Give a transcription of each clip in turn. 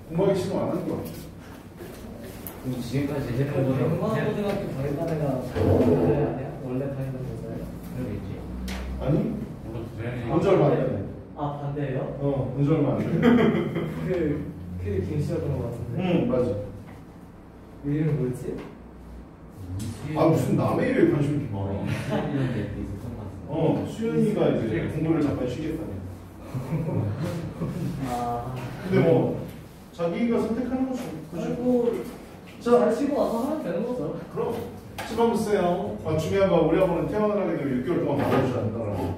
공부하기 싫으면 안 하는 거야. 지금까지 해본 거는 중앙고등학교 다니다가 원래 다니던 거잖아요. 그러겠지. 아니? 언제 얼마 안 돼? 아 반대예요? 언제 얼마 안 돼? 그 김씨였던 것 같은데. 응, 맞아. 이름 뭐였지? 아, 무슨 남의 일에 관심이 이렇게 많아. 수연이한테 있었던 것 같아. 수연이가 이제 공부를 잠깐 쉬겠다네. 아. 근데 뭐, 자기가 선택하는 거죠. 그죠? 그리고 잘 치고 나서 하면 되는 거죠. 그럼. 집안 보세요. 중요한 건 우리 아버는 태어나게 되면 6개월 동안 받아주지 않는다라고.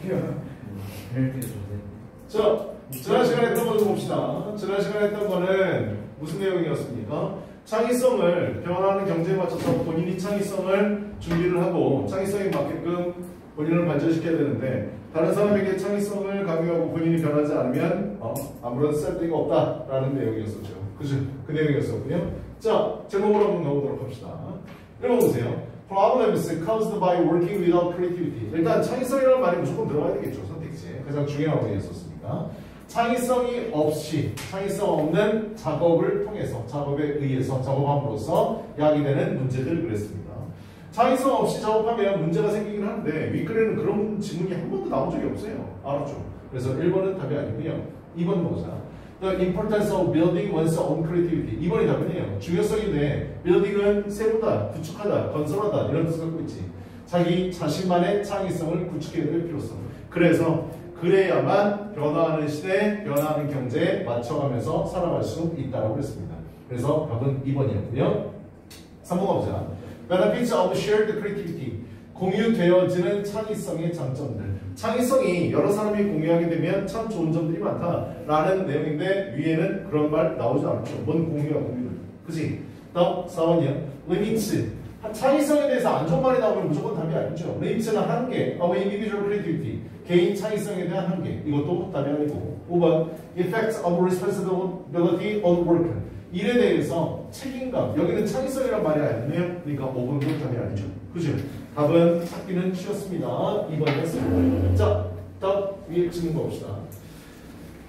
6개월. 벨트 좋네. 자, 지난 시간에 했던 거 좀 봅시다. 지난 시간에 했던 거는 무슨 내용이었습니까? 창의성을 변화하는 경제에 맞춰서 본인이 창의성을 준비를 하고 창의성에 맞게끔 본인을 발전시켜야 되는데 다른 사람에게 창의성을 강요하고 본인이 변하지 않으면 아무런 쓸데가 없다라는 내용이었었죠. 그죠? 그 내용이었었고요. 자, 제목으로 한번 가보도록 합시다. 읽어보세요. Problems caused by working without creativity. 일단 창의성이라는 말이 무조건 들어가야 되겠죠. 선택지에. 가장 중요한 거였었으니까. 창의성이 없이, 창의성 없는 작업을 통해서, 작업에 의해서, 작업함으로써 야기되는 문제들을 그랬습니다. 창의성 없이 작업하면 문제가 생기긴 하는데 윗글에는 그런 지문이 한 번도 나온 적이 없어요. 알았죠? 그래서 1번은 답이 아니고요. 2번 보자. The importance of building one's own creativity. 2번이 답이네요. 중요성인데 building은 세우다, 구축하다, 건설하다 이런 뜻을 갖고 있지. 자기 자신만의 창의성을 구축해야 될 필요성. 그래서 그래야만 변화하는 시대, 변화하는 경제에 맞춰가면서 살아갈 수 있다고 그랬습니다. 그래서 답은 2번이었고요. 3번 가보자. Benefits of shared creativity. 공유되어지는 창의성의 장점들. 창의성이 여러 사람이 공유하게 되면 참 좋은 점들이 많다라는 내용인데 위에는 그런 말 나오지 않죠. 뭔 공유야 공유를. 그치? 다음 4번이요. Limits. 창의성에 대해서 안 좋은 말이 나오면 무조건 답이 아니죠. Limits는 한계. Of individual creativity. 개인 창의성에 대한 한계. 이것도 답이 아니고. 5번. Effects of responsibility on work. 일에 대해서 책임감. 여기는 창의성이란 말이 아니네요. 그러니까 5번도 답이 아니죠. 그죠? 답은 찾기는 쉬웠습니다. 2번이었습니다. 자, 다음 위에 찍는 거 봅시다.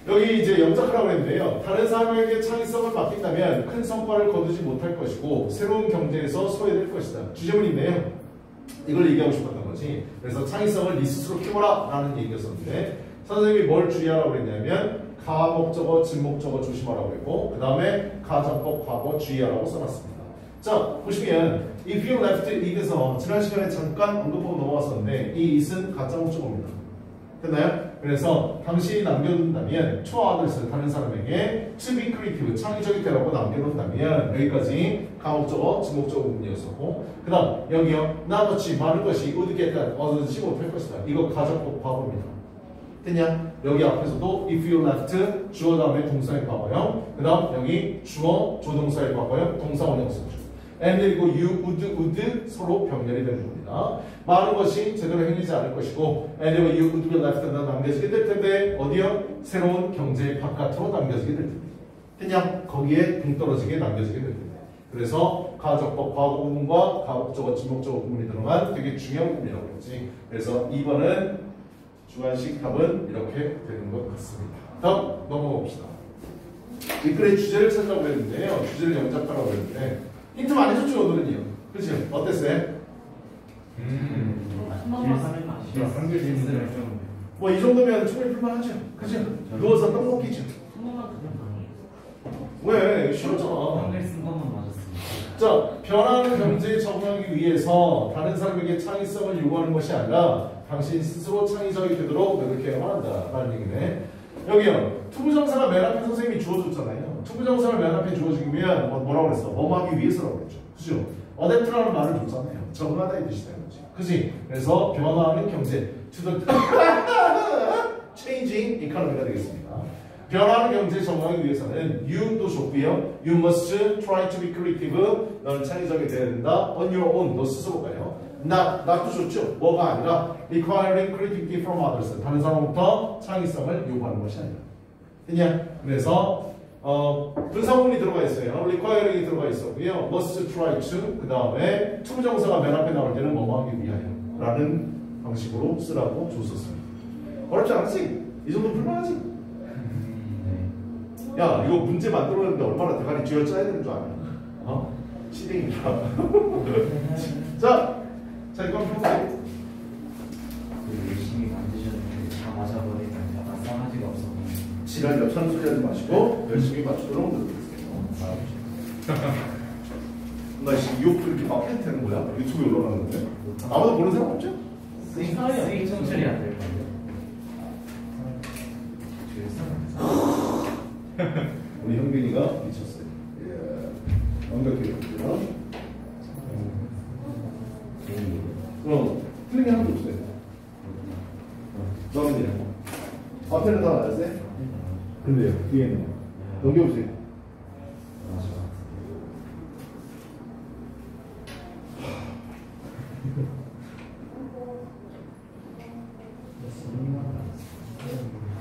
여기 이제 영작하라고 했는데요. 다른 사람에게 창의성을 맡긴다면 큰 성과를 거두지 못할 것이고 새로운 경제에서 소외될 것이다. 주제문인데요. 이걸 얘기하고 싶었던 거지. 그래서 창의성을 네 스스로 키워라 라는 얘기였었는데 선생님이 뭘 주의하라고 했냐면 가목적어, 진목적어 조심하라고 했고 그 다음에 가정법, 과거 주의하라고 써놨습니다. 자, 보시면 if you left it에서 지난 시간에 잠깐 언급하고 넘어왔었는데 이 it은 가짜 목적어입니다. 됐나요? 그래서 당신이 남겨둔다면 to others, 다른 사람에게 to be creative, 창의적이 되라고 남겨놓는다면 여기까지 가목적어, 진목적어 부분이었었고 그 다음 여기요 나머지 많은 것이 would get that, 얻어지지 못할 것이다. 이거 가정법 과거입니다. 됐냐? 여기 앞에서도 if you left 주어 다음에 동사의 과거형 그 다음 여기 주어 조동사의 과거형 동사 원형 쓰죠. and 그리고 you would 서로 병렬이 되는 겁니다. 많은 것이 제대로 행하지 않을 것이고 and you would be left는 남겨지게 될 텐데 어디요? 새로운 경제 바깥으로 남겨지게 될 텐데 됐냐? 거기에 동떨어지게 남겨지게 될 텐데 그래서 가적법 과거 부분과 가목적어 진목적어 부분이 들어간 되게 중요한 부분이라고 했지. 그래서 2번은 주관식 답은 이렇게 되는 것 같습니다. 다음 넘어가 봅시다. 댓글에 주제를 찾으라고 했는데요. 주제를 영작하라고 했는데 힌트 많이 줬죠 오늘은요. 그치? 어땠어요? 한글 진술을 좀. 뭐 이 정도면 충분히 풀만하죠. 그치? 누워서 떡 먹기죠. 한 번만 그냥 왜? 쉬웠잖아. 한글 쓴 것만 맞았습니다. 자, 변화하는 경제에 적응하기 위해서 다른 사람에게 창의성을 요구하는 것이 아니라 당신 스스로 창의적이 되도록 노력해야만 한다라는 얘기네. 여기요. 투부정사가 맨 앞에 선생님이 주어줬잖아요. 투부정사를 맨 앞에 주어지면 뭐라고 그랬어? 뭐하기 위해서라고 그랬죠. 그죠? 어댑트라는 말을 줬잖아요. 적응하다 이 뜻이 되는 거지. 그지? 그래서 변화하는 경제 to the changing economy가 되겠습니다. 변화하는 경제에 적응하기 위해서는 you도 좋고요. You must try to be creative. 너는 창의적이 되어야 된다. On your own. 너 스스로가요. not도 좋죠. 뭐가 아니라 requiring creativity from others. 다른 사람부터 창의성을 요구하는 것이 아니라. 됐냐? 그래서 분사문이 들어가 있어요. requiring이 들어가 있었고요. must try to 그 다음에 투부정사가 맨 앞에 나올 때는 뭐뭐 하기 위하여 라는 방식으로 쓰라고 줬었습니다. 어렵지 않지? 이 정도 불만하지? 야, 이거 문제 만들어냈는데 얼마나 대가리 쥐어짜야 되는 줄 아냐? 어? 시댕이다. 자, 이거 한번 해보세요. 열심히 만드셨는데 다 맞아버리면 약간 싸가지가 없어. 지랄 옆차는 소리 하지 마시고 열심히 맞추도록 노력해주세요. 나 이거 이렇게 막 해도 되는 거야? 유튜브에 올라가는데? 아무도 보는 사람 없죠? 스윙 청출이 안 될 건데. 우리 형빈이가 미쳤어요. 예. 완벽해졌고요. 틀린 게 하나도 없어요. 너희들 앞에는 다 맞았어요? 근데요, 뒤에는 넘겨보세요.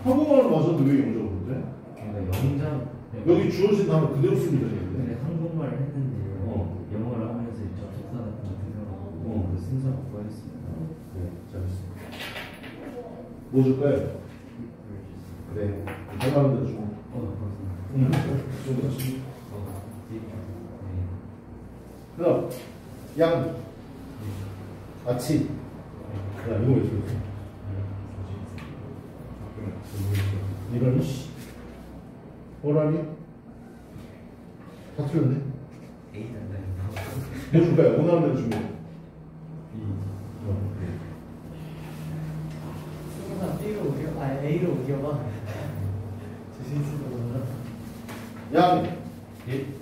한국말을 맞아도 왜 영어로 그러는데? 그러니까 영장 여기 주어진 단어 그대로 쓰면 되는데. 근데 한국말을 했는데 영어를 하면서 접속사 같은 거 들어가고 그 순서 바꿔 했습니다. 네, 잘했습니다. 뭐 줄까요? 그래, 생각하는 대로 좀. 좀 더 주. 그다음 양, 아치. 그다음 이거 왜 줄까? 이런 씨. 오라니? 다 틀렸네. A 단다니까. 뭐 줄까요? 원하는 대로 주면. 항상 B로 우겨, A로 우겨봐. 자신 있을 거구나. 양,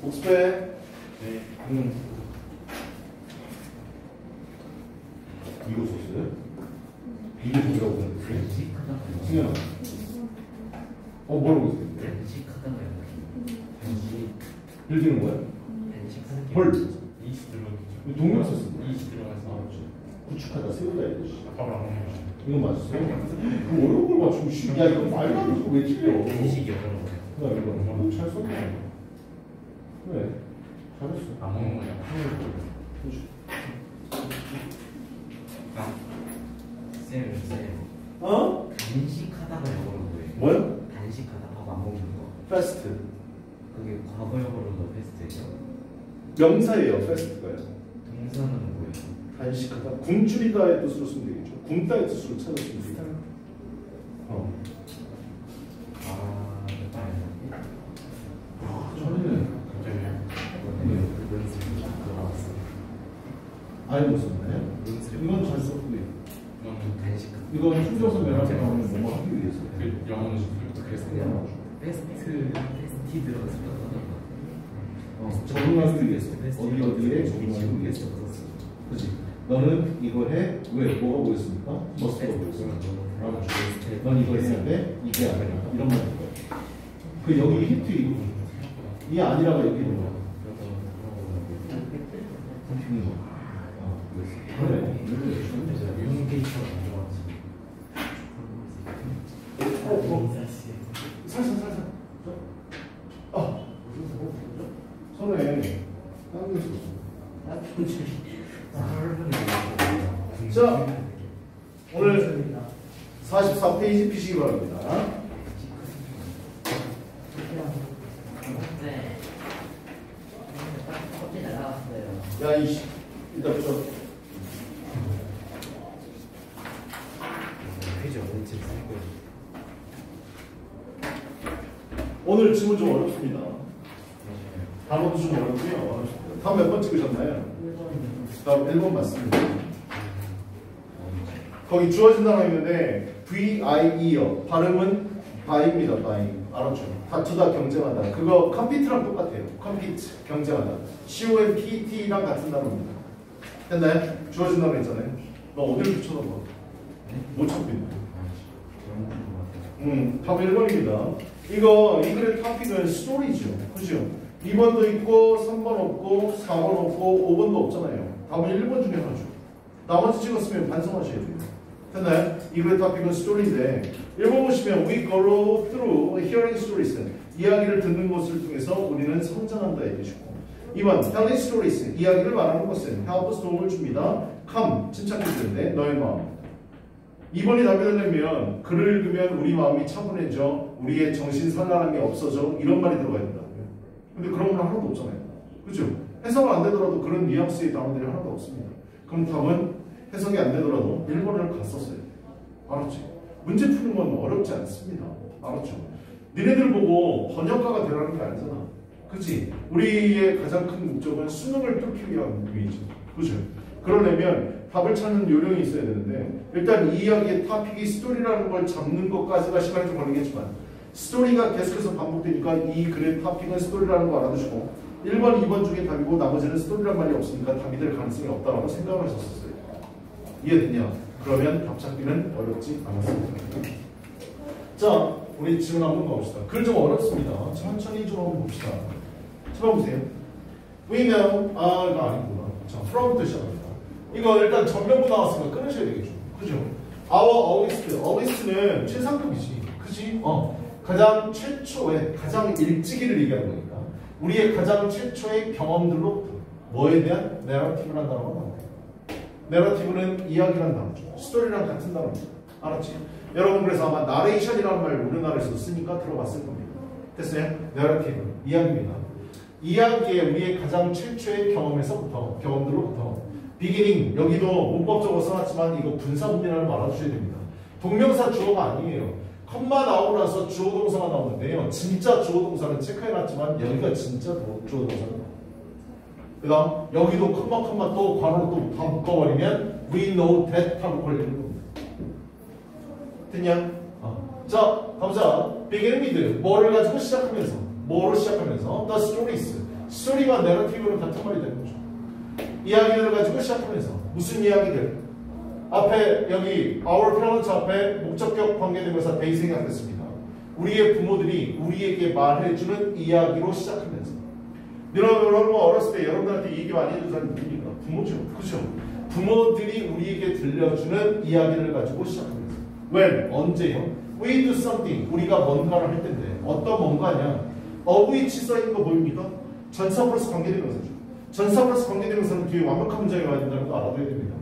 복습해. 네. 이거 썼어요? 이게 뭐라고 하는데? 렌식하다가 승현아. 뭐라고 했어요? 렌식하다가 렌식 빌리는 거야? 렌식하는 게 헐. 이시 들어가죠. 동명 썼어. 이시 들어가서 구축하다 세우다 이거지. 밥을 안 먹는 거죠. 이거 맞았어요? 그 어려운 걸 맞추고 씨. 야 이거 말도 안 되고 왜 틀려? 렌식이 어려운 거예요. 야 이거 잘 썼네. 그래. 잘했어. 안 먹는 거냐? 그렇지. 쌤 어? 단식하다가 영어로 뭐예요? 뭐야? 단식하다 밥 안 먹는 거. 패스트. 그게 과거 영어로도 베스트예요. 명사예요. 패스트가요. 동사는 뭐예요? 단식하다. 굶주리다의 뜻으로 쓰면 되겠죠. 굶다의 뜻으로 찾았으면 되겠죠. 저는 아예 못 썼네. 이건 잘 썼고요. 단식하다. 이건 충전선 매너서 나오는 뭐뭐 하기 위해서. 그 영어는 그래서 베스티 들어갔으면 적응하기 위해서. 어디에 적응하기 위해서. 그렇지. 너는 이거 해. 왜? 뭐가 보였습니까? 머스가 보였어. 넌 이거 해야 돼. 이게 아니라 이런 말인 거야. 그 여기 히트 이 아니라가 여기 있는 거야. 그래. 살살. 손에 자, 오늘 44페이지 피시기 바랍니다. 네. 커피 날라왔어요. 야, 이씨. 이따 붙여. 퀴즈 언제 쓸 거예요? 오늘 질문 좀 어렵습니다. 단어도 좀 어렵고요. 다음 몇 번 찍으셨나요? 다음 1번 맞습니다. 거기 주어진 단어 있는데 VIE요. 발음은 by입니다. by. 알았죠? 다투다 경쟁하다. 그거 compite랑 똑같아요. compete 경쟁하다. COMPT랑 같은 단어입니다. 됐나요? 주어진 단어 있잖아요. 너 어디를 붙여놓은 거? 못 찾고 있네. 답 1번입니다. 이거 이 글의 토픽은 스토리죠. 그죠? 2번도 있고 3번 없고 4번 없고 5번도 없잖아요. 답은 1번 중에 하나죠. 나머지 찍었으면 반성하셔야 돼요. 됐나요? 이 글의 토픽은 스토리인데 1번 보시면 We grow through hearing stories. 이야기를 듣는 것을 통해서 우리는 성장한다 얘기시고 2번 telling stories. 이야기를 말하는 것은 help us 도움을 줍니다. come 침착해 주는데 너의 마음 2번이 답이 되려면 글을 읽으면 우리 마음이 차분해져, 우리의 정신 산란함이 없어져, 이런 말이 들어가야 된다고요. 근데 그런 건 하나도 없잖아요. 그죠? 해석은 안 되더라도 그런 뉘앙스의 단어들이 하나도 없습니다. 그럼 답은 해석이 안 되더라도 1번을 갔었어요. 알았지? 문제 푸는 건 어렵지 않습니다. 알았죠? 니네들 보고 번역가가 되라는 게 아니잖아. 그치? 우리의 가장 큰 목적은 수능을 뚫기 위한 의미죠. 그죠? 그러려면 답을 찾는 요령이 있어야 되는데, 일단 이 이야기의 토픽이 스토리라는 걸 잡는 것까지가 시간이 좀 걸리겠지만, 스토리가 계속해서 반복되니까 이 글의 토픽은 스토리라는 거 알아두시고 1번, 2번 중에 답이고 나머지는 스토리란 말이 없으니까 답이 될 가능성이 없다고 생각을 하셨었어요. 이해됐냐? 그러면 답 찾기는 어렵지 않았습니다. 자, 우리 질문 한번 가봅시다. 글 좀 어렵습니다. 천천히 좀 한번 봅시다. 쳐보세요. We know, 이거 아니구나. 자, from부터 시작합니다. 이거 일단 전면부 나왔으니까 끊으셔야 되겠죠. 그죠? Our earliest는 최상급이지. 그지? 가장 최초의, 가장 일찍이를 얘기하는 거니까. 우리의 가장 최초의 경험들로 뭐에 대한 내러티브라는 단어가 나와요. 내러티브는 이야기라는 단어죠. 스토리랑 같은 단어입니다. 알았지? 여러분 그래서 아마 나레이션이라는 말 우리나라에서 쓰니까 들어봤을 겁니다. 됐어요? 내러티브, 이야기입니다. 이야기의 우리의 가장 최초의 경험에서부터, 경험들로부터 비기닝, 여기도 문법적으로 써놨지만 이거 분사문이라는 말 알아주셔야 됩니다. 동명사 주어가 아니에요. 컴마 나오고 나서 주어 동사가 나오는데요. 진짜 주어 동사는 체크해놨지만 여기가 진짜 주어 동사는 나와요. 그 다음 여기도 컴마 또 괄호로 또 다 묶어버리면 we know that 하고 걸리는 겁니다. 됐냐? 자, 가보자. begin with 뭐를 가지고 시작하면서, 뭐로 시작하면서 the stories, 스토리와 내러티브는 같은 말이 되는 거죠. 이야기들을 가지고 시작하면서 무슨 이야기들? 앞에 여기 our parents 앞에 목적격 관계대명사 they 생략됐습니다. 우리의 부모들이 우리에게 말해주는 이야기로 시작하면서. 여러분 어렸을 때 여러분들한테 얘기 많이 해준 사람이 누굽니까? 부모죠. 그렇죠? 부모들이 우리에게 들려주는 이야기를 가지고 시작하면서. when? 언제요? we do something. 우리가 뭔가를 할 텐데 어떤 뭔가냐? of which 써있는 거 보입니까? 전사 플러스 관계대명사죠. 전사 플러스 관계대명사는 뒤에 완벽한 문장이 와야 된다는 거 알아둬야 됩니다.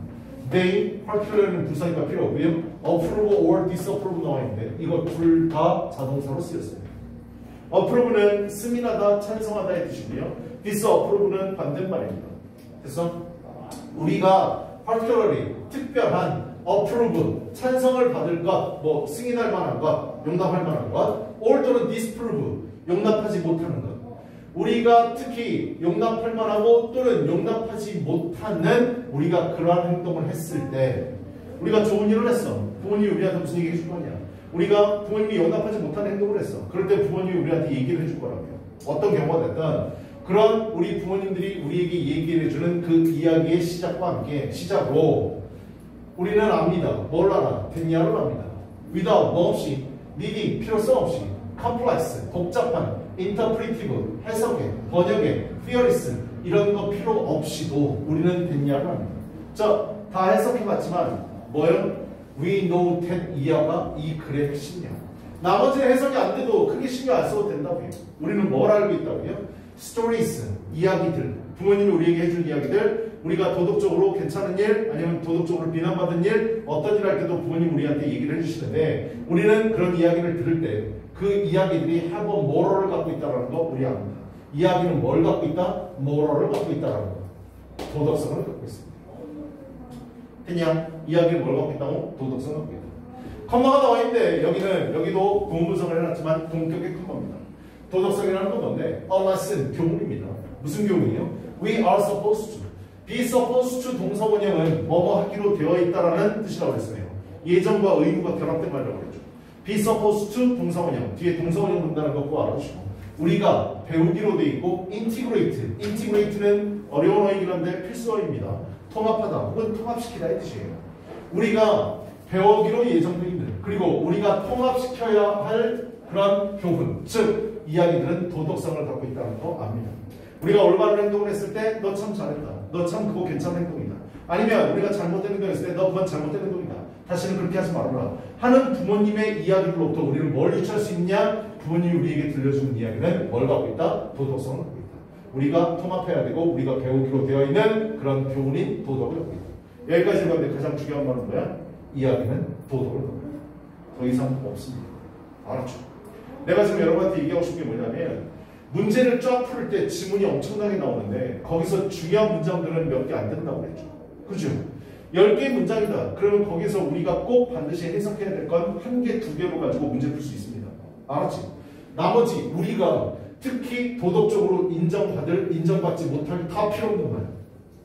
they, particular는 부사니까 필요 없고요. approve or disapprove 나와 있는데 이거 둘 다 자동사로 쓰였어요. approve는 승인하다, 찬성하다의 뜻이고요. disapprove는 반대말입니다. 그래서 우리가 particularly 특별한 approve, 찬성을 받을 것, 뭐 승인할 만한 것, 용납할 만한 것, or 또는 disapprove, 용납하지 못하는 것. 우리가 특히 용납할 만하고 또는 용납하지 못하는 우리가 그러한 행동을 했을 때 우리가 좋은 일을 했어. 부모님이 우리한테 무슨 얘기 해줄 거냐? 우리가 부모님이 용납하지 못하는 행동을 했어. 그럴 때 부모님이 우리한테 얘기를 해줄 거라고요. 어떤 경우가 됐든 그런 우리 부모님들이 우리에게 얘기를 해주는 그 이야기의 시작과 함께 시작으로 우리는 압니다. 뭘 알아? 됐냐를 압니다. without, 뭐 없이, needing, 필요성 없이, complex, 복잡한, interpretive, 해석에, 번역에, theories 이런 거 필요 없이도 우리는 됐냐를 합니다. 자, 다 해석해봤지만 뭐요? We know that 이하가 이 글의 핵심이야. 나머지는 해석이 안 돼도 크게 신경 안 써도 된다고요. 우리는 뭘 알고 있다고요? Stories, 이야기들, 부모님이 우리에게 해준 이야기들, 우리가 도덕적으로 괜찮은 일 아니면 도덕적으로 비난받은 일, 어떤 일 할 때도 부모님 우리한테 얘기를 해주시는데 우리는 그런 이야기를 들을 때 그 이야기들이 have a moral을 갖고 있다는 거 우리 압니다. 이야기는 뭘 갖고 있다? moral을 갖고 있다는 거. 도덕성을 갖고 있습니다. 그냥 이야기는 뭘 갖고 있다고? 도덕성을 갖고 있다. 컴마가 나와 있는데 여기도 부분분석을 해놨지만 동격의 컴마입니다. 도덕성이라는 건 뭔데? A lesson, 교훈입니다. 무슨 교훈이에요? We are supposed to. be supposed to 동사원형은 뭐뭐 하기로 되어 있다라는 뜻이라고 했어요. 예정과 의무가 결합된 말이라고 했죠. be supposed to 동사원형, 뒤에 동사원형 본다는 거 꼭 알아주시고 우리가 배우기로 돼 있고 integrate는 어려운 어이긴 한데 필수어입니다. 통합하다 혹은 통합시키다 이 뜻이에요. 우리가 배우기로 예정돼 있는 그리고 우리가 통합시켜야 할 그런 교훈, 즉 이야기들은 도덕성을 갖고 있다는 거 압니다. 우리가 올바른 행동을 했을 때 너 참 잘했다. 너 참 그거 괜찮은 행동이다. 아니면 우리가 잘못된 행동을 했을 때 너 그건 잘못된 행동이다. 다시는 그렇게 하지 말아라. 하는 부모님의 이야기로부터 우리는 뭘 유추할 수 있냐? 부모님이 우리에게 들려주는 이야기는 뭘 갖고 있다? 도덕성을 갖고 있다. 우리가 통합해야 되고 우리가 배우기로 되어 있는 그런 교훈인 도덕을 갖고 있다. 여기까지 가는데 가장 중요한 말은 뭐야? 이야기는 도덕을 갖습니다. 더 이상 없습니다. 알았죠? 내가 지금 여러분한테 얘기하고 싶은 게 뭐냐면 문제를 쫙 풀 때 지문이 엄청나게 나오는데 거기서 중요한 문장들은 몇 개 안 된다고 그랬죠. 그죠? 10개 문장이다. 그러면 거기서 우리가 꼭 반드시 해석해야 될 건 1개, 2개로 가지고 문제 풀 수 있습니다. 알았지? 나머지 우리가 특히 도덕적으로 인정받지 못할 다 필요 없는 말.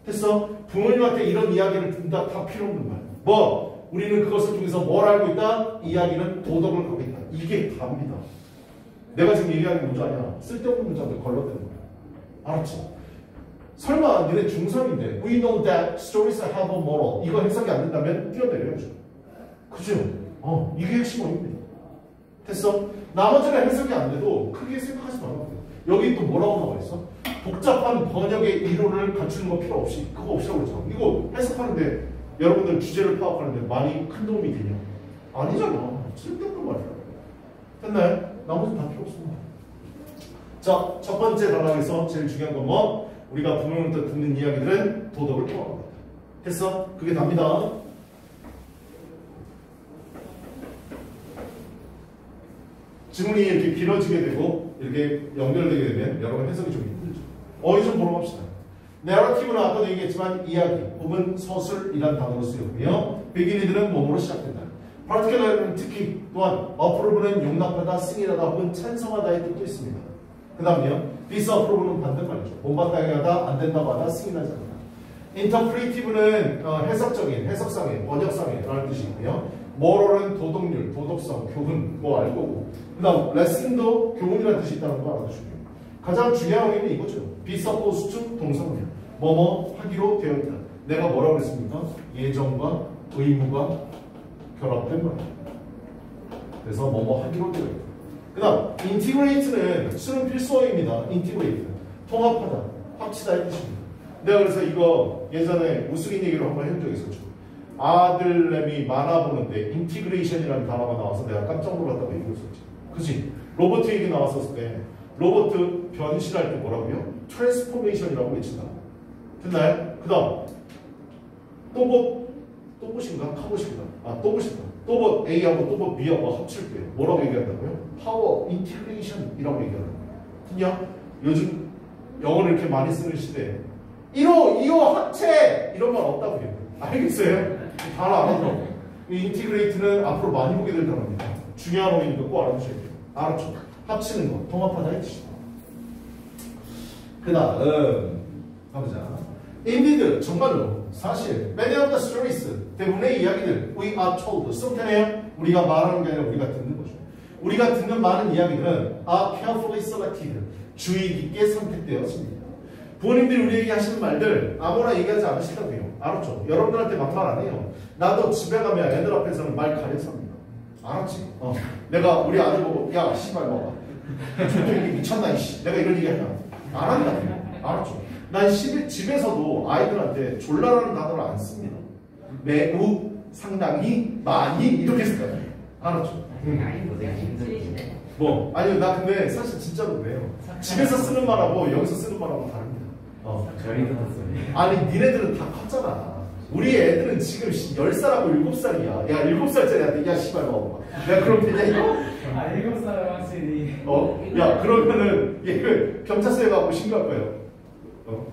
됐어? 부모님한테 이런 이야기를 듣는다 다 필요 없는 말. 뭐? 우리는 그것을 통해서 뭘 알고 있다? 이야기는 도덕을 갖고 있다. 이게 답니다. 내가 지금 얘기하는 게 뭔지 아냐? 쓸데없는 문장들 걸러대는 거야. 알았지? 설마 너네 중3인데 We know that stories have a moral 이거 해석이 안 된다면 뛰어내려야죠. 그죠? 이게 핵심 원입니다. 됐어? 나머지는 해석이 안 돼도 크게 생각하지 말라고 해요. 여기 또 뭐라고 나와 있어? 복잡한 번역의 이론을 갖추는 거 필요 없이 그거 없이라고 그러잖아. 이거 해석하는데 여러분들 주제를 파악하는데 많이 큰 도움이 되냐? 아니잖아. 쓸데없는 말이야. 됐나요? 나머지는 다 필요 없습니다. 자, 첫 번째 단락에서 제일 중요한 건 뭐? 우리가 부모님부터 듣는 이야기들은 도덕을 포함합니다. 됐어? 그게 답니다. 지문이 이렇게 길어지게 되고 이렇게 연결되게 되면 여러분 해석이 좀 힘들죠. 어휘 좀 보러 갑시다. 내러티브는 아까도 얘기했지만 이야기 혹은 서술이란 단어로 쓰였고요. 비기니들은 뭐뭐로 시작된다. particular는 특히 또한 approve는 용납하다, 승인하다 혹은 찬성하다의 뜻도 있습니다. 그 다음에요. disapprove는 반대말이죠. 본받게 하다, 안 된다고 하다, 승인하지 않다. interpretive는 해석적인, 해석상의, 번역상의 라는 뜻이 있고요. moral은 도덕률, 도덕성, 교훈 뭐 알 거고. 그 다음 lesson도 교훈이라는 뜻이 있다는 거 알아두시고요. 가장 중요한 의미는 이거죠. be supposed to 동사구문. 뭐뭐 하기로 되어 있다. 내가 뭐라고 했습니까? 예정과 의무가 결합된 말이에요. 그래서 뭐뭐 하기로 되어 있다. 그 다음 integrate는 수능 필수어입니다. integrate 통합하다, 합치다의 뜻입니다. 내가 그래서 이거 예전에 우스긴 얘기로 한번 해본 적이 있었죠. 아들내미 만화 보는데 인티그레이션이라는 단어가 나와서 내가 깜짝 놀랐다고 얘기했었지. 그치? 로봇 얘기 나왔었을 때 로봇 변신할 때 뭐라고요? 트랜스포메이션이라고 외친다. 됐나요? 그 다음 또봇인가? 카봇인가? 또봇인가? 또봇 A하고 또봇 B하고 합칠 때 뭐라고 얘기한다고요? 파워 인티그레이션이라고 얘기한다고요. 그냥 요즘 영어를 이렇게 많이 쓰는 시대에 1호, 2호 합체 이런 말 없다고요. 알겠어요? 다 알아들어. 이 인티그레이트는 앞으로 많이 보게 될 단어입니다. 중요한 어휘니까 꼭 알아두셔야 돼요. 알았죠? 합치는 거, 통합하다의 뜻이다. 그 다음 가보자. Indeed, 정말로 사실 many of the stories, 대부분의 이야기들 we are told, sometimes 우리가 말하는 게 아니라 우리가 듣는 거죠. 우리가 듣는 많은 이야기들은 are carefully selected, 주의 깊게 선택되었습니다. 부모님들이 우리에게 하시는 말들 아무나 얘기하지 않으시다고요. 알았죠? 여러분들한테 막말 안 해요. 나도 집에 가면 애들 앞에서는 말 가려서 합니다. 알았지? 내가 우리 아들 보고 야 씨발 먹어. 저쪽이 미쳤나 이씨. 내가 이런 얘기 하냐. 안 한다고요. 알았죠? 난 집에서도 아이들한테 졸라라는 단어를 안 씁니다. 매우, 상당히, 많이 이렇게 써요. 알았죠? 뭐 아니요 나 근데 사실 진짜로 그래요. 집에서 쓰는 말하고 여기서 쓰는 말하고 다릅니다. 저희 들었어요. 아니 니네들은 다 컸잖아. 우리 애들은 지금 10살하고 7살이야. 야 7살짜리한테 야 씨발 먹어봐. 내가 그럼 되냐 이거? 7살 확실히. 야 그러면은 얘 경찰서에 가고 신고할 거예요.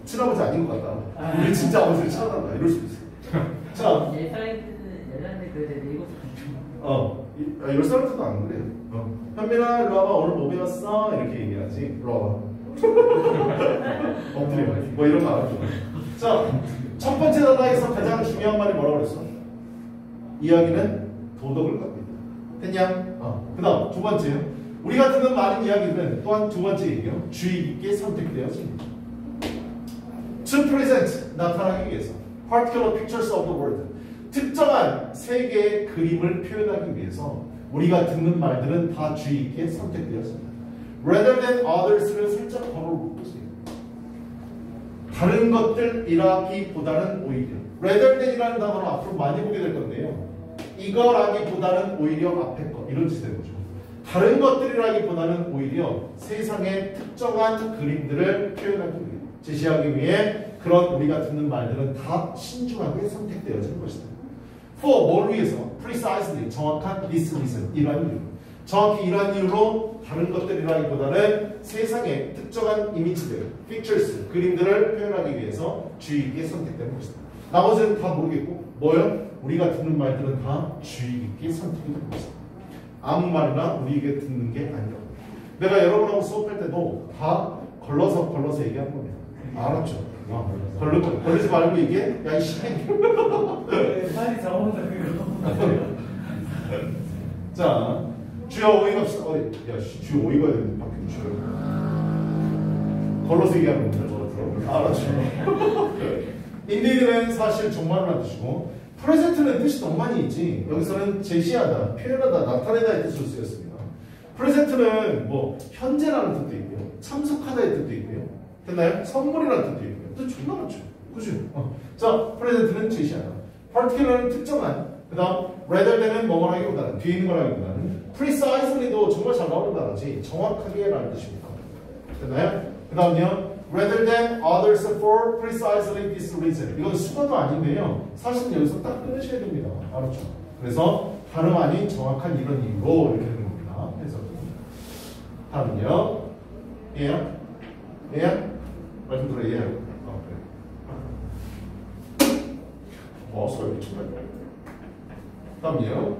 친아버지 아닌 것 같다. 우리 진짜 아버지를 찾아간다. 이럴 수도 있어. 자, 예전에 그래도 7살 10살부터도 안 그래요. 현민아 일로 와봐. 오늘 뭐 배웠어? 이렇게 얘기하지. 일로 와봐. 엎드려. 뭐 이런 거 알았죠. 자, 첫 번째 단락에서 가장 중요한 말이 뭐라고 그랬어? 이야기는 도덕을 갖고 있다. 됐냐? 그 다음 두 번째요. 우리가 듣는 많은 이야기는 또한 두 번째 얘기요. 주의 깊게 선택되었습니다. To present, 나타나기 위해서. Particular pictures of the world. 특정한 세계의 그림을 표현하기 위해서 우리가 듣는 말들은 다 주의 깊게 선택되었습니다. Rather than others를 살짝 번호로 보세요. 다른 것들이라기보다는 오히려 rather than이라는 단어를 앞으로 많이 보게 될 건데요. 이거라기보다는 오히려 앞에 거 이런 뜻이 되는 거죠. 다른 것들이라기보다는 오히려 세상의 특정한 그림들을 표현하기 위해 제시하기 위해 그런 우리가 듣는 말들은 다 신중하게 선택되어지는 것이다. For 뭘 위해서? precisely 정확한 this reason 이러한 이유. 정확히 이러한 이유로 다른 것들이라기보다는 세상의 특정한 이미지들, pictures, 그림들을 표현하기 위해서 주의 깊게 선택된 것이다. 나머지는 다 모르겠고 뭐요? 우리가 듣는 말들은 다 주의 깊게 선택이 된 것이다. 아무 말이나 우리에게 듣는 게 아니라고. 내가 여러분하고 수업할 때도 다 걸러서 얘기하는 겁니다. 알았죠? 걸리지 말고 이게 야 이씨. 빨리 잡아보자 그거. 자, 주요 어휘가 야 주요 어휘가 되는데 밖에 주요. 걸러서 얘기하는 겁니다. 알았죠? 인디드는 사실 정말이라는 뜻이고 프레젠트는 뜻이 너무 많이 있지. 여기서는 제시하다, 표현하다, 나타내다의 뜻으로 쓰였습니다. 프레젠트는 뭐 현재라는 뜻도 있고요, 참석하다의 뜻도 있고요, 됐나요? 선물이라는 뜻도 있고요. 뜻 존나 많죠. 그지? 자, 프레젠트는 제시하다. particular는 특정한. 그 다음 rather than은 뭐뭐라기보다는 뒤에 있는 거라기보다는 precisely도 정말 잘 나오는 단어지 정확하게라는 뜻입니다. 됐나요? 그 다음요 rather than others for precisely this reason. 이건 수거도 아닌데요. 사실은 여기서 딱 끊으셔야 됩니다. 알았죠? 그래서 다름 아닌 정확한 이런 이유로 이렇게 되는 겁니다. 그래서 다음은요. 얘야? 말씀 들어 얘야. 그래. 소리 미쳤네. 다음이요.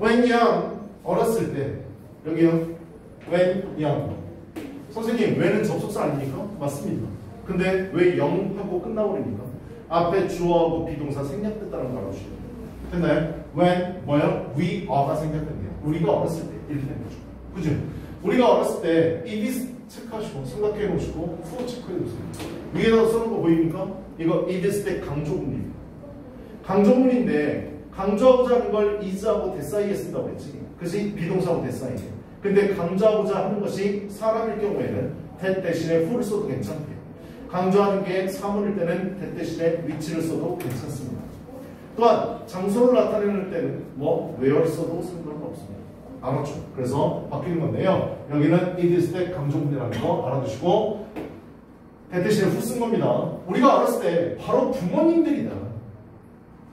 When young, 어렸을 때. 여기요. When young. 선생님, when은 접속사 아닙니까? 맞습니다. 근데 왜 영하고 끝나버립니까? 앞에 주어하고 비동사 생략됐다는 걸 알아주시죠. 됐나요? When, 뭐요? We are가 생략된대요. 우리가 어렸을 때. 이렇게 된 거죠. 그죠? 우리가 어렸을 때 it is 체크하시고 생각해 놓으시고 who 체크해 놓으세요. 위에다 쓰는 거 보입니까? 이거 it is 때 강조문입니다. 강조문인데 강조하고자 하는 걸 is하고 that 사이에 쓴다고 했지. 그것이 비동사하고 that 사이에. 근데 강조하고자 하는 것이 사람일 경우에는 that 대신에 who를 써도 괜찮대요. 강조하는 게 사물일 때는 that 대신에 which를 써도 괜찮습니다. 또한 장소를 나타내는 때는 뭐 where를 써도 상관없습니다. 알았죠? 그래서 바뀌는 건데요. 여기는 it is 때 강조문이라는 거 알아두시고 that 대신에 who 쓴 겁니다. 우리가 어렸을 때 바로 부모님들이다.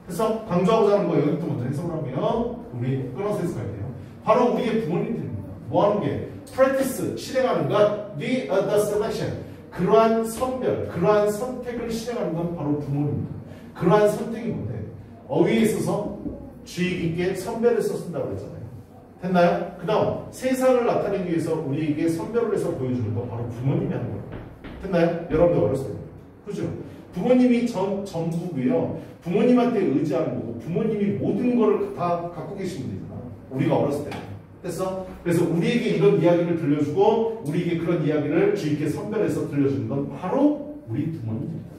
그래서 강조하고자 하는 거 여기부터 먼저 해석을 하면 우리 끊어서 해석할 때요. 바로 우리의 부모님들입니다. 뭐 하는 게? practice, 실행하는 것, the selection, 그러한 선별, 그러한 선택을 실행하는 건 바로 부모님입니다. 그러한 선택이 뭔데? 어휘에 있어서 주의 깊게 선별을 썼습니다고 했잖아요. 됐나요? 그 다음 세상을 나타내기 위해서 우리에게 선별을 해서 보여주는 건 바로 부모님이 하는 거예요. 됐나요? 여러분들 어렸을 때. 그죠? 부모님이 전부고요. 부모님한테 의지하는 거고 부모님이 모든 거를 다 갖고 계신 분이잖아. 우리가 어렸을 때. 됐어? 그래서 우리에게 이런 이야기를 들려주고 우리에게 그런 이야기를 주의 깊게 선별해서 들려주는 건 바로 우리 부모님입니다.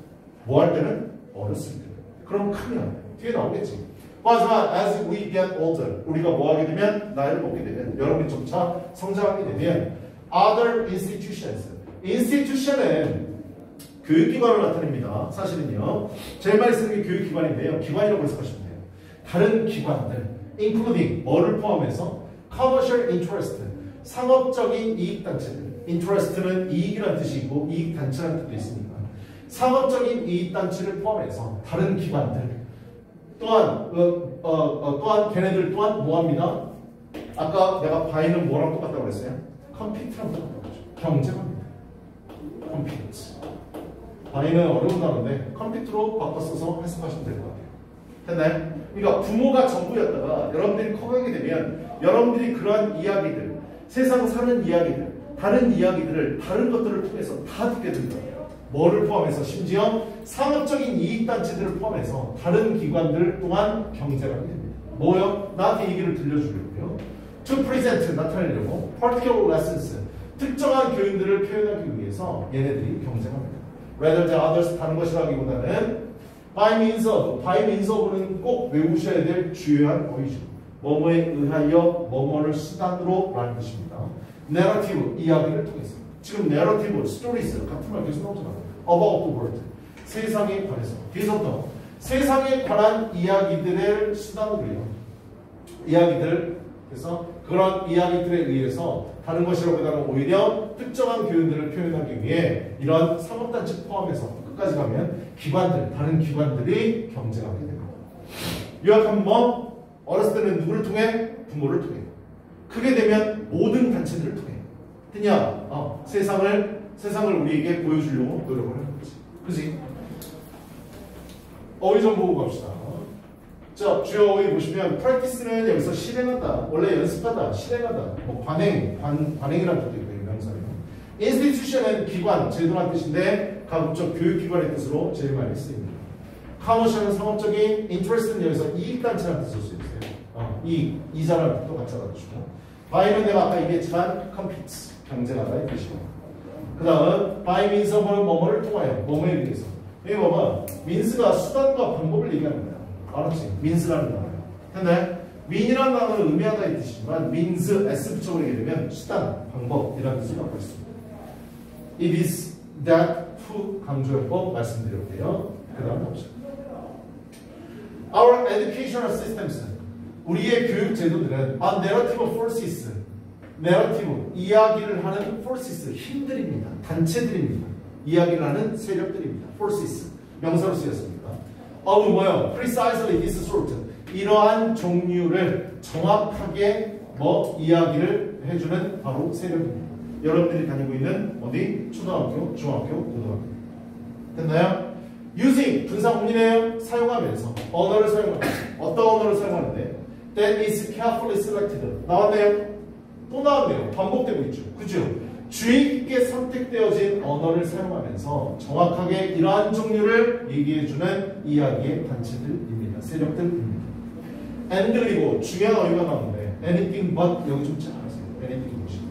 뭐 할 때는? 어렸을 때. 그럼 크면 뒤에 나오겠지. 하지만 as we get older 우리가 뭐 하게 되면 나이를 먹게 되면 여러분이 점차 성장하게 되면 other institutions institution은 교육기관을 나타냅니다. 사실은요. 제일 많이 쓰는 게 교육기관인데요. 기관이라고 해석하시면 돼요. 다른 기관들 including 뭐를 포함해서 commercial interest 상업적인 이익단체들 interest는 이익이라는 뜻이 있고 이익단체라는 뜻도 있으니까 상업적인 이익단체를 포함해서 다른 기관들 또한 또한 걔네들 또한 뭐합니다? 아까 내가 바이는 뭐랑 똑같다고 그랬어요? 컴피트랑 똑같다고 그랬죠. 경쟁합니다. 컴피트 바이는 어려운 단어인데 컴퓨터로 바꿔 써서 해석하시면 될 것 같아요. 됐나요? 그러니까 부모가 전부였다가 여러분들이 커가게 되면 여러분들이 그러한 이야기들, 세상 사는 이야기들, 다른 이야기들을 다른 것들을 통해서 다 듣게 된다. 뭐를 포함해서 심지어 상업적인 이익단체들을 포함해서 다른 기관들 또한 경쟁하게 됩니다. 뭐요? 나한테 얘기를 들려주려고요. To present 나타내려고 particular lessons 특정한 교훈들을 표현하기 위해서 얘네들이 경쟁합니다. rather than others 다른 것이라기보다는 by means of는 꼭 외우셔야 될 주요한 어휘죠. 뭐뭐에 의하여 뭐뭐를 수단으로 라는 뜻입니다. narrative 이야기를 통해서 지금 narrative, stories 같은 말 계속 나오잖아요. about the world 세상에 관해서 뒤에서부터 세상에 관한 이야기들의 수단으로요. 이야기들 그래서 그런 이야기들에 의해서 다른 것이라기보다는 오히려 특정한 교훈들을 표현하기 위해 이런 상업단체 포함해서 끝까지 가면 기관들, 다른 기관들이 경쟁하게 됩니다. 유학하면 뭐? 어렸을 때는 누구를 통해? 부모를 통해. 크게 되면 모든 단체들을 통해. 됐냐? 세상을 우리에게 보여주려고 노력을 하는 거지. 그지? 어휘 좀 보고 갑시다. 자, 주요 어휘 보시면 practice는 여기서 실행하다, 원래 연습하다, 실행하다, 뭐 관행이라는 뜻도 있고요. 명사예요. institution은 기관, 제도란 뜻인데 가급적 교육기관의 뜻으로 제일 많이 쓰입니다. commercial은 상업적인, interest는 여기서 이익단체라는 뜻을 수 있어요. 이자라는 뜻도 같이 알아두시고, buy는 내가 아까 얘기했지만 compete, 경쟁하다의 뜻이고, 그 다음은 by means of 뭐뭐를 통하여, 뭐뭐에 의해서. 여기 봐봐, means가 수단과 방법을 얘기하는 거야. 알았지? means라는 단어예요. 근데 mean이라는 단어는 의미하다의 뜻이지만 means, s 붙여버리게 되면 수단, 방법이라는 뜻을 갖고 있습니다. It is that who 강조해법 말씀드렸고요. 그 다음 봅시다. Our educational systems, 우리의 교육 제도들은 a narrative of forces, narrative, 이야기를 하는 forces, 힘들입니다. 단체들입니다. 이야기를 하는 세력들입니다. forces, 명사로 쓰였습니다. of 뭐요? precisely this sort, 이러한 종류를 정확하게 이야기를 해주는 바로 세력입니다. 여러분들이 다니고 있는 어디? 초등학교, 중학교, 고등학교. 됐나요? using, 분사문이네요. 사용하면서, 언어를 사용하면서. 어떤 언어를 사용하는데? that is carefully selected. 나왔네요? 또 나왔네요. 반복되고 있죠. 그죠? 주의 깊게 선택되어진 언어를 사용하면서 정확하게 이러한 종류를 얘기해주는 이야기의 단체들입니다. 세력들입니다. and 그리고 중요한 어휘가 나오는데 anything but, 여기 좀 잘하세요. anything but이.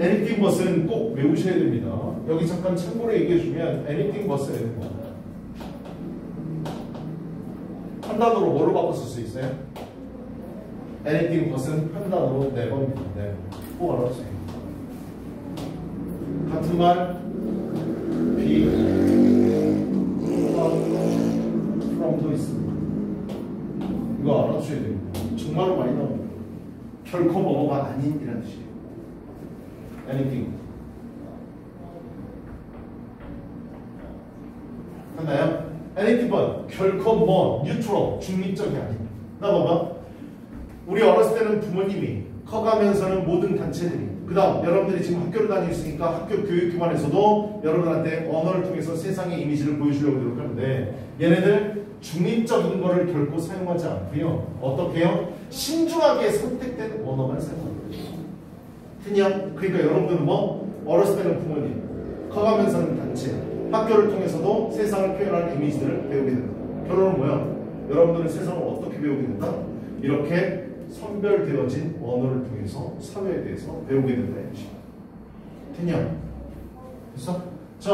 anything but은 꼭 외우셔야 됩니다. 여기 잠깐 참고로 얘기해주면 anything but은 한 단어로 뭐로 바꿔 쓸 수 있어요? anything but은 한 단어로 4번입니다. 네. 꼭 알아주세요. 같은 말 be, from도 있습니다. 이거 알아주셔야 됩니다. 정말로 많이 나옵니다. 결코 뭐뭐가 아닌 이라는 뜻이에요. anything. 됐나요? anything but, 결코 뭐, neutral, 중립적이 아닌. 나 봐봐. 우리 어렸을 때는 부모님이 커가면서는 모든 단체들이, 그 다음 여러분들이 지금 학교를 다니셨으니까 학교 교육기관에서도 여러분한테 언어를 통해서 세상의 이미지를 보여주려고 노력하는데 얘네들 중립적인 거를 결코 사용하지 않고요. 어떻게 해요? 신중하게 선택된 언어만 사용합니다. 그냥 그러니까 여러분들은 어렸을 때는 부모님, 커가면서는 단체, 학교를 통해서도 세상을 표현하는 이미지들을 배우게 된다. 결론은 뭐야? 여러분들은 세상을 어떻게 배우게 된다? 이렇게 선별되어진 언어를 통해서 사회에 대해서 배우게 된다. 됐냐? 그래서 자,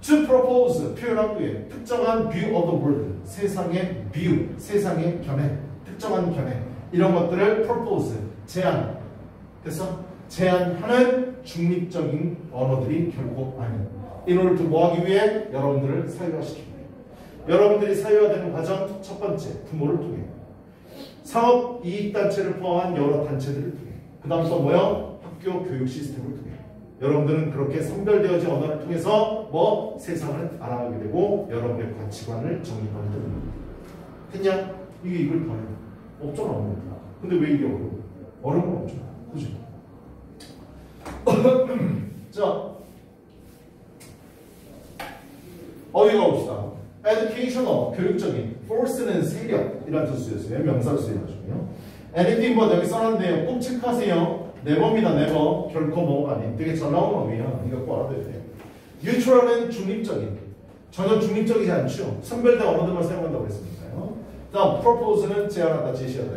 to propose, 표현하기 위해 특정한 view of the world, 세상의 view, 세상의 견해, 특정한 견해, 이런 것들을 propose, 제안. 그래서 제안하는 중립적인 언어들이 결국 아닌. 이노를 뭐 하기 위해? 여러분들을 사회화시킵니다. 여러분들이 사회화되는 과정, 첫 번째, 부모를 통해. 상업 이익단체를 포함한 여러 단체들을 통해. 그 다음 또 뭐요? 학교 교육 시스템을 통해. 여러분들은 그렇게 선별되어진 언어를 통해서 세상을 알아가게 되고 여러분의 가치관을 정립하게 됩니다. 됐냐? 이게 이걸 바래요. 없잖아, 없는. 근데 왜 이게 어려워? 어려운 건 없잖아. 그지? 자, 어디 가봅시다. educational, 교육적인, force는 세력이라는 뜻을 쓰였어요. 명사로 쓰여가지고요. anything but 여기 써놨는데요. 꼭 체크하세요. 네버입니다. 네버. 결코 뭐가 아닌. 되게 잘 나오는 어휘야. 이거 꼭 알아둬야 돼요. neutral은 중립적인. 전혀 중립적이지 않죠. 선별된 언어들만 사용한다고 했으니까요. 다음 propose는 제안하다, 제시하다.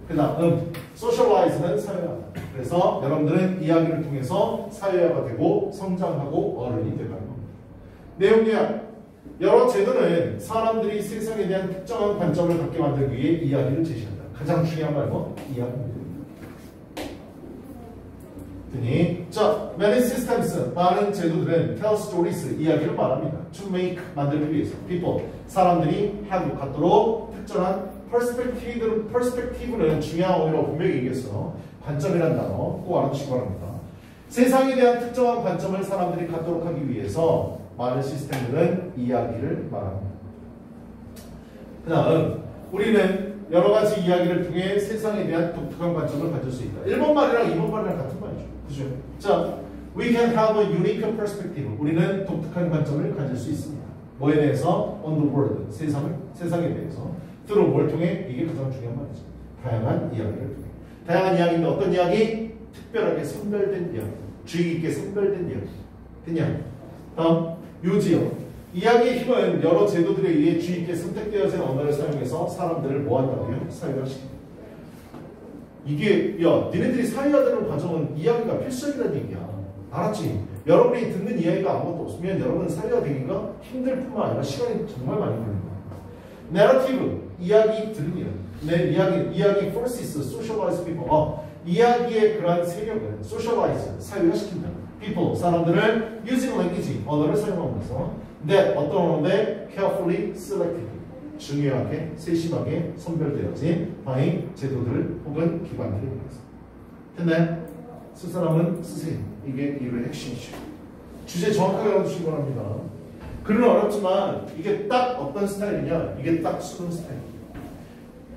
그 다음 socialize는 사회화다. 그래서 여러분들은 이야기를 통해서 사회화가 되고 성장하고 어른이 되가는 겁니다. 내용 요약. 여러 제도는 사람들이 세상에 대한 특정한 관점을 갖게 만들기 위해 이야기를 제시한다. 가장 중요한 말은 이야기입니다. 자, many systems, 많은 제도들은 tell stories, 이야기를 말합니다. to make, 만들기 위해서. people, 사람들이 have, 갖도록 특정한 perspective는 중요한 어휘라고 분명히 얘기했어. 관점이라는 단어 꼭 알아두시기 바랍니다. 세상에 대한 특정한 관점을 사람들이 갖도록 하기 위해서 많은 시스템들은 이야기를 말합니다. 그 다음 우리는 여러 가지 이야기를 통해 세상에 대한 독특한 관점을 가질 수 있다. 1번 말이랑 2번 말이랑 같은 말이죠. 그죠? 자, we can have a unique perspective. 우리는 독특한 관점을 가질 수 있습니다. 뭐에 대해서? On the world. 세상에 대해서. through 뭘 통해? 이게 가장 중요한 말이죠. 다양한 이야기를 통해. 다양한 이야기인데 어떤 이야기? 특별하게 선별된 이야기. 주의 깊게 선별된 이야기. 됐냐? 다음, 요지요. 이야기의 힘은 여러 제도들에 의해 주의 깊게 선택되어진 언어를 사용해서 사람들을 뭐한다고요? 사회화시킨다. 이게 야 니네들이 사회화되는 과정은 이야기가 필수적이라는 얘기야. 알았지? 여러분이 듣는 이야기가 아무것도 없으면 여러분은 사회화되기가 힘들 뿐만 아니라 시간이 정말 많이 걸립니다. 내러티브, 이야기 들으면 내 이야기 forces, socialize people. 이야기의 그러한 세력을 socialize, 사회화시킨다. people, 사람들을 using language, 언어를 사용하면서 that 어떤 언어인데 carefully selected, 중요하게, 세심하게 선별되어진 by 제도들 혹은 기관들에 의해서. 됐나요? 쓸 사람은 쓰세요. 이게 일의 핵심이죠. 주제 정확하게 알아두시기 바랍니다. 글은 어렵지만 이게 딱 어떤 스타일이냐? 이게 딱 수능 스타일이에요.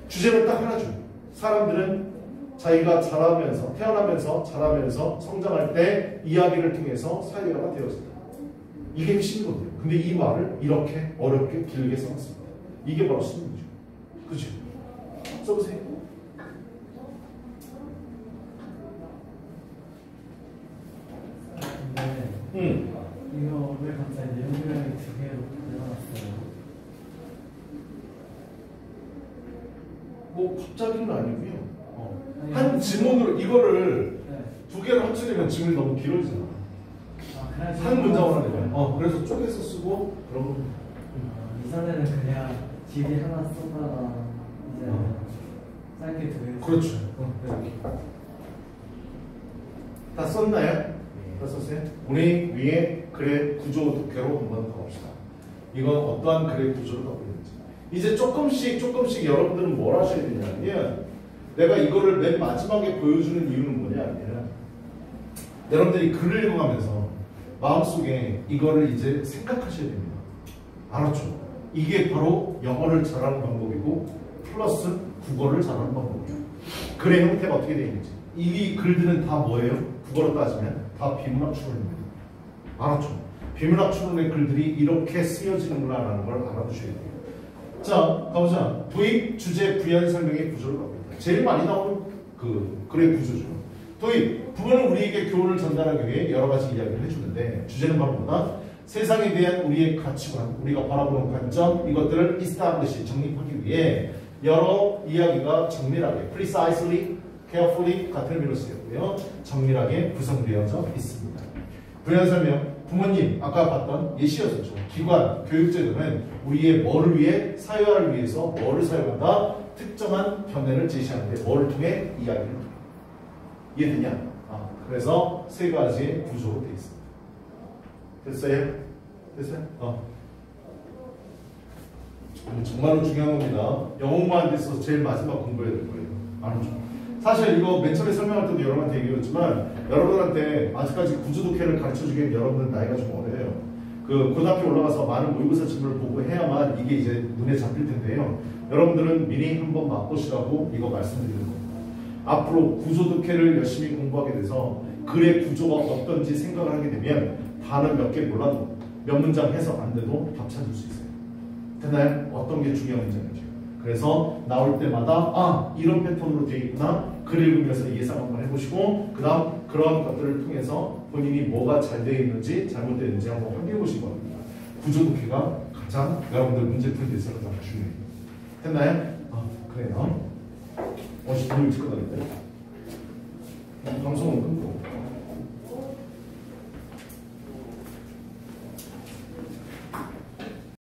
주제는 딱 하나죠. 사람들은 자기가 자라면서 태어나면서 자라면서 성장할 때 이야기를 통해서 사회화가 되어진다. 이게 핵심이거든요. 근데 이 말을 이렇게 어렵게 길게 써놨습니다. 이게 바로 수능이죠. 그죠? 써보세요. 근데 이거 왜 갑자기 내용이랑 두 개로 내려놨어요? 뭐 갑자기는 아니고요. 아니, 한 지문으로 이거를 네. 두 개를 합치려면 지문이 너무 길어지잖아. 그래서 한 문장으로 하려면. 그래서 쪼개서 쓰고 그런 이전에는 그냥 길게 하나 쓰다가 이제 짧게 두 개. 그렇죠. 이렇게. 다 썼나요? 다 썼어요? 우리 위에 글의 구조 독해로 한번 가봅시다. 이건 어떠한 글의 구조를 갖고 있는지. 이제 조금씩 여러분들은 뭘 하셔야 되냐면 내가 이거를 맨 마지막에 보여주는 이유는 뭐냐면 여러분들이 글을 읽어가면서 마음속에 이거를 이제 생각하셔야 됩니다. 알았죠? 이게 바로 영어를 잘하는 방법이고 플러스 국어를 잘하는 방법이에요. 글의 형태가 어떻게 되어 있는지. 이 글들은 다 뭐예요? 국어로 따지면 다 비문학 추론입니다. 알았죠? 비문학 추론의 글들이 이렇게 쓰여지는구나라는 걸 알아두셔야 돼요. 자, 가보자. 도입, 주제, 부연 설명의 구조를 갖고 있다. 제일 많이 나오는 그 글의 구조죠. 도입, 부모는 우리에게 교훈을 전달하기 위해 여러 가지 이야기를 해주는데 주제는 바로 뭐다? 세상에 대한 우리의 가치관, 우리가 바라보는 관점, 이것들을 establish, 정립하기 위해 여러 이야기가 정밀하게, precisely, carefully 같은 의미로 쓰였고요. 정밀하게 구성되어져 있습니다. 부연 설명, 부모님, 아까 봤던 예시였었죠. 기관, 교육제도는 우리의 뭐를 위해, 사회화를 위해서 뭐를 사용한다? 특정한 견해를 제시하는데 뭐를 통해? 이야기를 통해. 이해되냐? 그래서 세 가지의 구조로 되어 있습니다. 됐어요? 됐어요? 정말로 중요한 겁니다. 영어만 있어서 제일 마지막 공부해야 될 거예요. 알았죠? 사실 이거 맨 처음에 설명할 때도 여러분한테 얘기했지만 여러분한테 아직까지 구조독해를 가르쳐주기엔 여러분은 나이가 좀 어려요. 그 고등학교 올라가서 많은 모의고사 질문을 보고 해야만 이게 이제 눈에 잡힐 텐데요. 여러분들은 미리 한번 맛보시라고 이거 말씀드리는 겁니다. 앞으로 구조독해를 열심히 공부하게 돼서 글의 구조가 어떤지 생각을 하게 되면 단어 몇 개 몰라도 몇 문장 해석 안 돼도 답 찾을 수 있어요. 됐나요? 어떤 게 중요한 문장인지. 그래서 나올 때마다 이런 패턴으로 되어 있구나. 글 읽으면서 예상 한번 해보시고 그 다음 그런 것들을 통해서 본인이 뭐가 잘 되어 있는지 잘못되어 있는지 한번 확인해 보시기 바랍니다. 구조독해가 가장 여러분들 문제 풀 때 있어서 가장 중요해요. 됐나요? 그래요. 너무 일찍 끝나겠다. 방송은 끊고